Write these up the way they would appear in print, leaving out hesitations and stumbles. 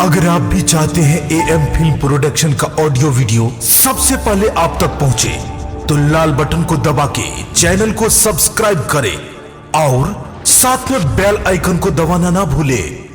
अगर आप भी चाहते हैं एएम फिल्म प्रोडक्शन का ऑडियो वीडियो सबसे पहले आप तक पहुंचे तो लाल बटन को दबा के चैनल को सब्सक्राइब करें और साथ में बेल आइकन को दबाना ना भूलें।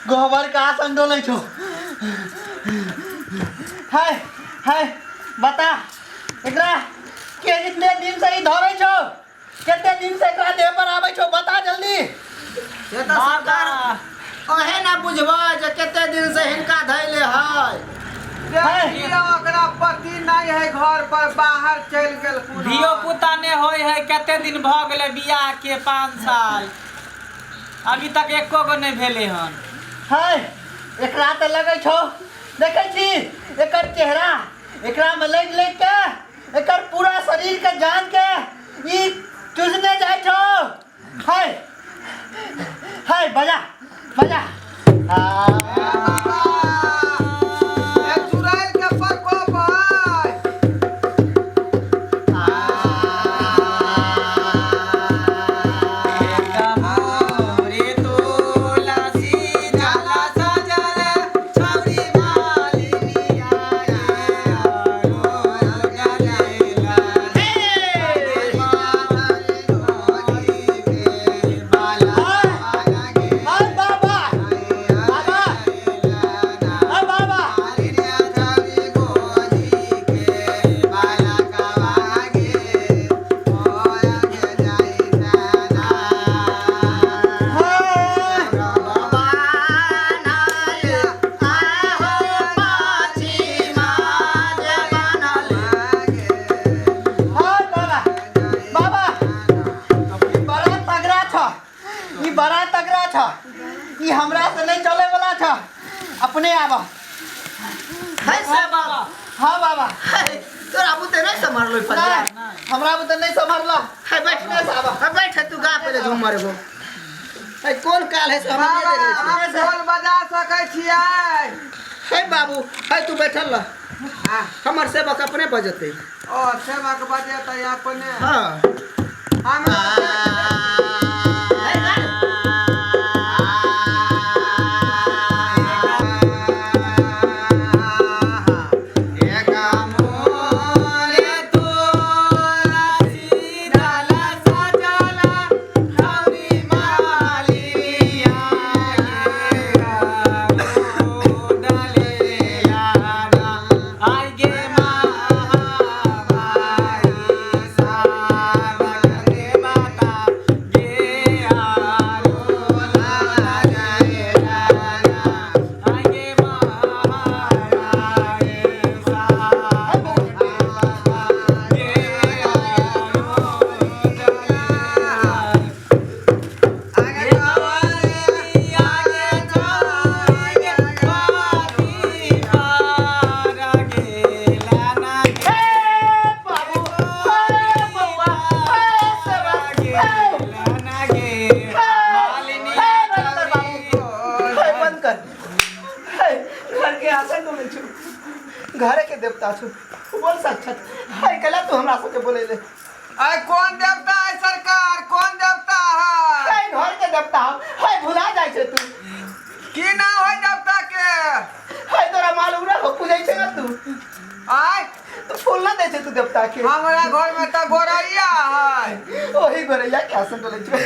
गोबर का संडोले छो हाय हाय बता एकरा के कितने दिन से ही धरे छो कितने दिन से एकरा देह पर आवे छो बता जल्दी ये तो सरकार ओहे ना बुझबा जे कितने दिन से हिनका धैले है ये ओकरा पति नहीं है घर पर बाहर चल गेल धियो पुता ने होय है केते दिन भ गेले बियाह के 5 साल अभी तक एको गो नहीं भेले हन हाय एकरा त लगे छो देखे छी एकर चेहरा एकरा में लग लग के एकर पूरा शरीर के जान के ई चुसने जाय छो हाय हाय बजा बजा चुराइल के पको भाई बड़ा तगड़ा था ये हमरा से नहीं चले वाला था अपने आवा है से बाबा हां बाबा तोरा बुते नहीं संभाल फरिया हमरा बुते नहीं संभालला है बैठने से आवा है बैठ तू गा पहले झूमर गो है कौन काल है से हम नहीं देख रहे हम ढोल बजा सकै छियै है बाबू है तू बैठल ल हां हमर सेवक अपने बजते ओ सेवक बजे त अपने हां हम घरे के देवता छु बोल साक्षात हाय कला तू हमरा सबके बोले ले अरे कौन देवता है सरकार, कौन देवता है? हाय घर के देवता हाय भुला जाय छे तू की नाम है देवता के? हाय तोरा मालूम ना हो पूजै छे ना तू आय तो फूल ना दे छे तू देवता के हमरा घर में तो गोरैया है। ओही गोरैया क्या संडले छे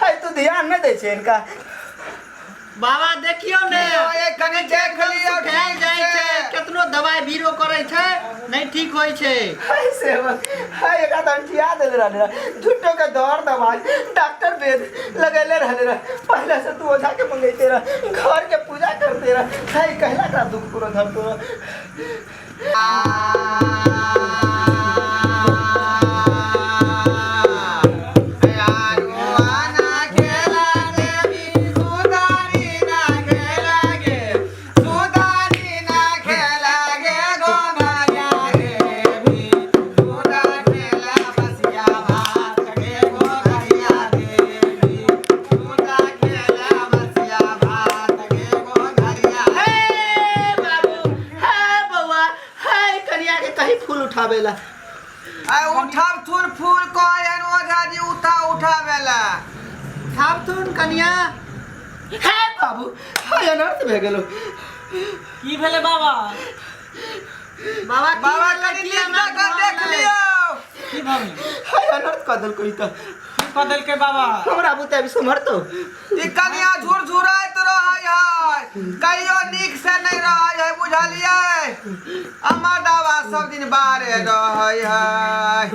इनका बाबा देखियो ने कनी देख लियो उठायल जाय छै केतनो दवाई बीरो करे छै नहीं ठीक होय छै हाय सेवक हाय एका दंठिया देल रहले झुट्टो के दौड़ दवाई डॉक्टर वेद लगेले रहले रह पहले से तू ओझा के मंगैते रह घर के पूजा करते रह हाय कहला का दुख पूरा धर तो उठावेला उठाव थून फूल कहन ओझा जी उठावेला खाब तुन कनिया हे बाबू हाय अनर्थ भे गेलो की भेले बाबा बाबा बाबा कनी देख लियो की भम हाय अनर्थ कदल कोई त बदल के बाबा हमरा बुते अभी समरतो ई कनिया झुरझुराइत रहै है कहियो नीक से नहीं रहै है बुझलियै हमर दावा सब दिन बाहरे रहै है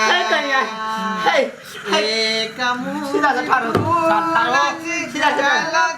हाय कन्या हाय ए कमु सीधा से ठाड़ो सीधा से ठाड़ो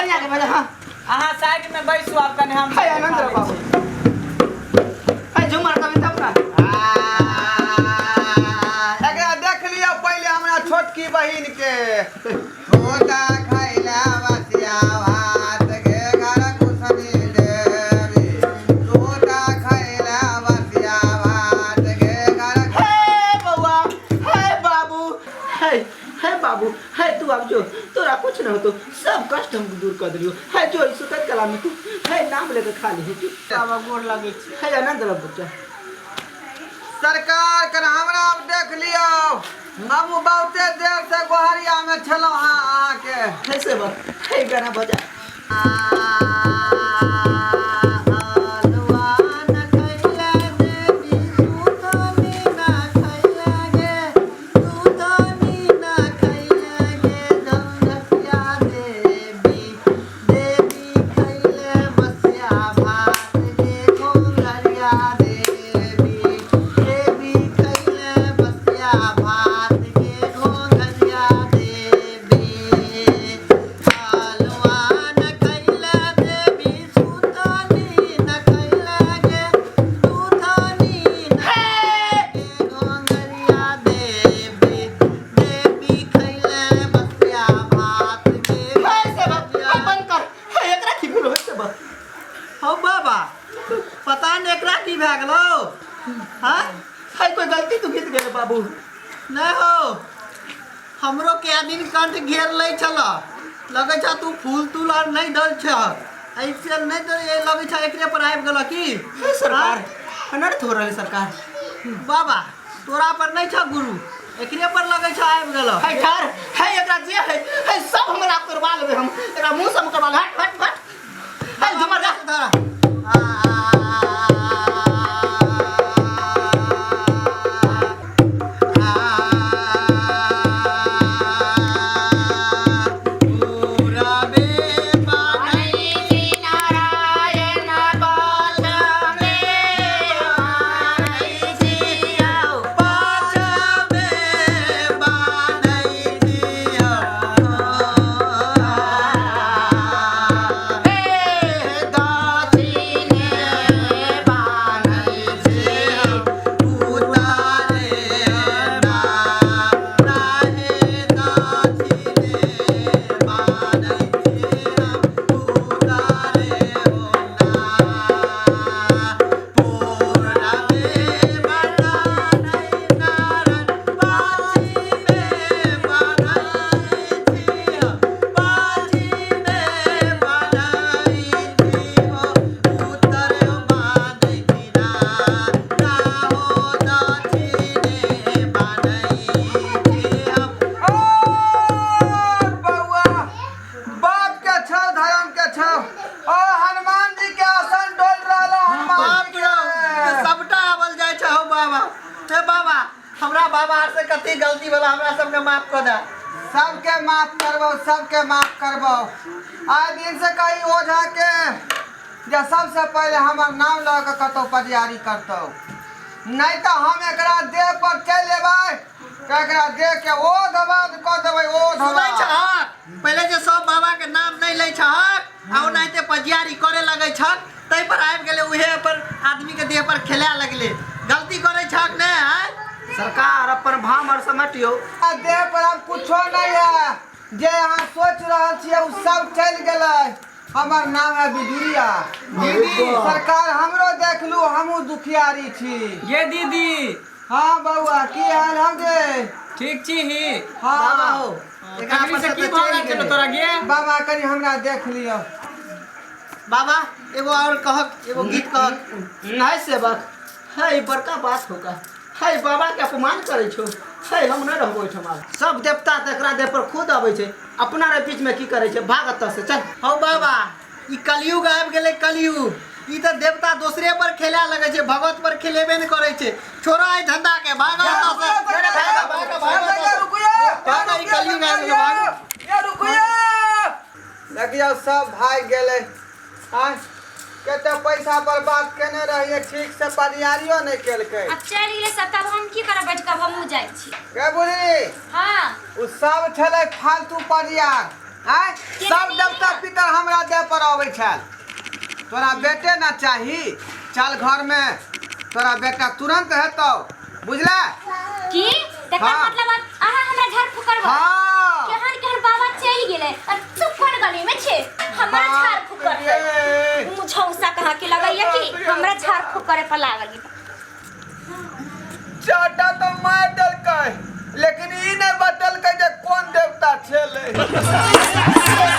अहाँ साइड में बैसू आप कने हम हाय आनंद रे बाबू हाय झुमर कविता अपना एकरा देख लियो पहले हमरा छोटकी बहिन के होता खैला बसिया भात के घर कुसनी देवी होता खैला बसिया भात के घर हे बउआ हे बाबू हे बाबू हे तू अब जो तोरा कुछ न हो तो सब कष्ट हम दूर कर दियो है जो इस सुतत कला में तू है नाम लेके खा ले तू बाबा गोर लगे छी है आनंद रे बच्चा सरकार कर हमरा अब देख लियो हम बहुते देर से गोहरिया में छलो हां के है से बा है गाना बजा हमरो के आदमी कंठ घेर ले छल लगे छ तू फूल तूल और नहीं दल छ ऐसे नहीं तो ये लगे छ एकरे पर आबि गेल की सरकार अनर्थ हो रहले सरकार। बाबा तोरा पर नहीं छ गुरु एकरे पर लगे छ आबि गेल है ठार है एकरा जे है सब हमरा करवा लेबे हम एकरा मुंह से हम करवा हट हट हट है जबरदस्त धरा गलती वाला हमरा सबके माफ कर दे सबके माफ करबो आइ दिन से कही ओझा के जे सबसे पहले हमर नाम लऽ के कतौ पजियारी करतौ नहीं तो हम एकरा देह पर चल लेबै एकरा देह के ओ धबाद क देबै ओ सुनै धबाद छ पहले जे सब बाबा के नाम नहीं लै छ आ ओनाहिते पजियारी करे लगै छ तै पर आबि गेलै उहे पर आदमी के देह पर खेला लगले गलती करे छ ने सरकार अपन भामर समटियो देह पर अब कुछो नहीं है जे अहाँ सोच रहल छियै उ सब चल गेलै हमर नाम है बिजुरिया दीदी सरकार हमरो देख लू हमहू दुखियारी छी ये दीदी हाँ बउआ की हाल हम गे ठीक छी ही हाँ बाबा हो एकरा से की भाग चलो तोरा गे बाबा कनी हमरा देख लियो बाबा एगो और कहक एगो गीत कहक नहीं सेवक है बड़का बात होगा है बाबा के अपमान करे छो है हम नहीं रहबो ठमा सब देवता तकरा देह पर खुद आबै छै अपना रे बीच में की करे छै भागत से चल हौ बाबा ई कलयुग आबि गेलै कलयुग ई त देवता दूसरे पर खेला लगै छै भगवत पर खेलेबे नहीं करे छै छोड़ा ई धंधा के भागो ई कलयुग आबि गेलै भागो देखियो सब भाग गेलै हाँ कते पैसा बर्बाद केने रहिए ठीक से परियारियो नहीं केलकै अब चल गेले सब तब हम की करब बैठ के हमहू जाइ छी के बुझली हां उ सब छलै फालतू परियार हैं सब देवता पितर हमरा देह पर आबै छल तोरा बेटे ना चाही चल घर में तोरा बेटा तुरंत हेतौ बुझला की तकर हाँ। मतलब अहाँ हमरा झाड़ फुकरबा हाँ केहन बाबा चल गेले और चुप कर गली में छे हमरा झाड़ फुकर मुझौसा कहा के लगैया कि हमरा झाड़ फुकरे पर लागल चाटा तो मार डलकै लेकिन ई नहीं बतलकै जे कोन देवता छलै